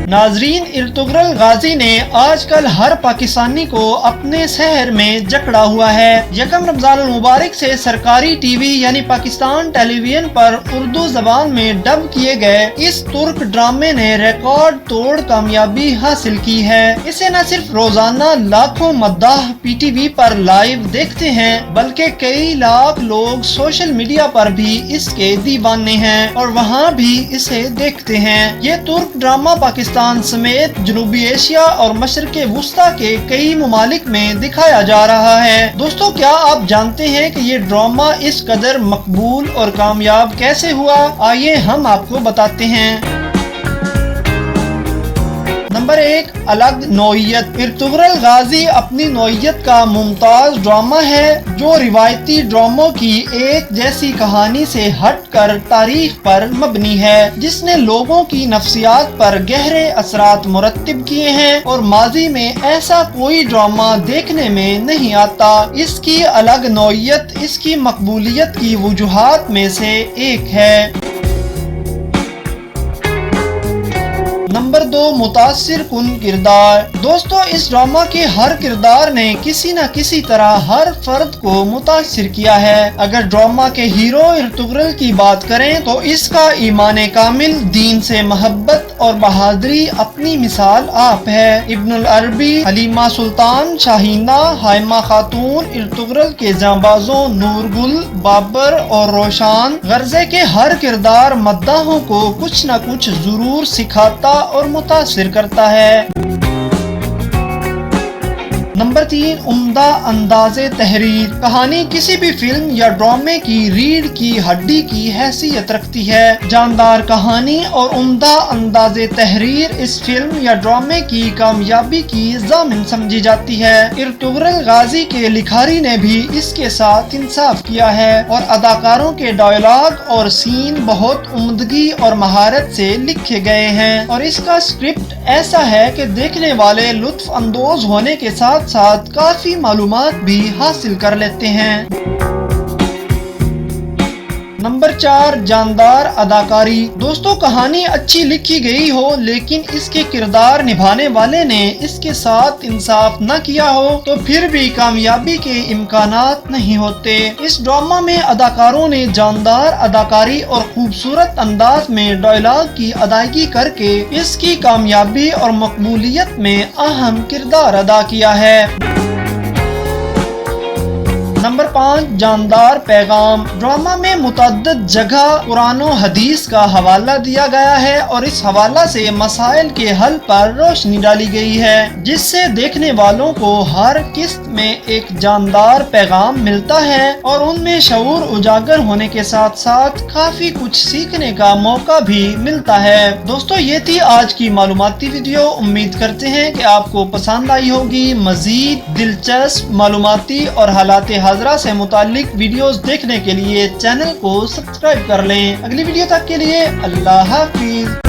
नाजरीन, इर्तुगरुल गाजी ने आजकल हर पाकिस्तानी को अपने शहर में जकड़ा हुआ है। यकम रमजान मुबारक से सरकारी टीवी यानी पाकिस्तान टेलीविजन पर उर्दू जबान में डब किए गए इस तुर्क ड्रामे ने रिकॉर्ड तोड़ कामयाबी हासिल की है। इसे न सिर्फ रोजाना लाखों मद्दाह पीटीवी पर लाइव देखते हैं, बल्कि कई लाख लोग सोशल मीडिया पर भी इसके दीवाने हैं और वहाँ भी इसे देखते हैं। ये तुर्क ड्रामा पाकिस्तान समेत जनूबी एशिया और मशरिक़ वुस्ता के कई ममालिक में दिखाया जा रहा है। दोस्तों, क्या आप जानते हैं कि ये ड्रामा इस कदर मकबूल और कामयाब कैसे हुआ? आइए हम आपको बताते हैं। नंबर 1, अलग नौइयत। इर्तुगरुल गाजी अपनी नौइयत का मुमताज ड्रामा है जो रिवायती ड्रामों की एक जैसी कहानी से हटकर तारीख पर मबनी है, जिसने लोगों की नफ्सियात पर गहरे असरात मुरत्तिब किए हैं और माजी में ऐसा कोई ड्रामा देखने में नहीं आता। इसकी अलग नौइयत इसकी मकबूलियत की वजूहात में से एक है। नंबर 2, मुतासिर कुन किरदार। दोस्तों, इस ड्रामा के हर किरदार ने किसी न किसी तरह हर फर्द को मुतासिर किया है। अगर ड्रामा के हीरो इर्तुगरुल की बात करें तो इसका ईमान कामिल, दीन से मोहब्बत और बहादुरी अपनी मिसाल आप है। इब्नुल अरबी, हलीमा सुल्तान, शाहीना, हाइमा खातून, इर्तुगरुल के जांबाजों नूरगुल, बाबर और रोशान, गर्जे के हर किरदार मद्दाहों को कुछ न कुछ जरूर सिखाता और मुतासिर करता है। नंबर 3, उम्दा अंदाज़े तहरीर। कहानी किसी भी फिल्म या ड्रामे की रीढ़ की हड्डी की हैसियत रखती है। जानदार कहानी और उम्दा अंदाज़े तहरीर इस फिल्म या ड्रामे की कामयाबी की ज़ामिन समझी जाती है। इर्तुगरुल गाजी के लिखारी ने भी इसके साथ इंसाफ किया है और अदाकारों के डायलॉग और सीन बहुत उम्दगी और महारत से लिखे गए हैं और इसका स्क्रिप्ट ऐसा है कि देखने वाले लुत्फ अंदोज होने के साथ साथ काफी मालूमात भी हासिल कर लेते हैं। नंबर 4, जानदार अदाकारी। दोस्तों, कहानी अच्छी लिखी गई हो लेकिन इसके किरदार निभाने वाले ने इसके साथ इंसाफ न किया हो तो फिर भी कामयाबी के इम्कानात नहीं होते। इस ड्रामा में अदाकारों ने जानदार अदाकारी और खूबसूरत अंदाज में डायलॉग की अदायगी करके इसकी कामयाबी और मकबूलियत में अहम किरदार अदा किया है। नंबर 5, जानदार पैगाम। ड्रामा में मुतअद्दिद जगह कुरान और हदीस का हवाला दिया गया है और इस हवाला से मसाइल के हल पर रोशनी डाली गई है, जिससे देखने वालों को हर किस्त में एक जानदार पैगाम मिलता है और उनमें शऊर उजागर होने के साथ साथ काफी कुछ सीखने का मौका भी मिलता है। दोस्तों, ये थी आज की मालूमाती वीडियो। उम्मीद करते हैं कि आपको पसंद आई होगी। मजीद दिलचस्प मालूमाती और हालात हाज़रा से मुताल्लिक वीडियोस देखने के लिए चैनल को सब्सक्राइब कर लें। अगली वीडियो तक के लिए अल्लाह हाफिज।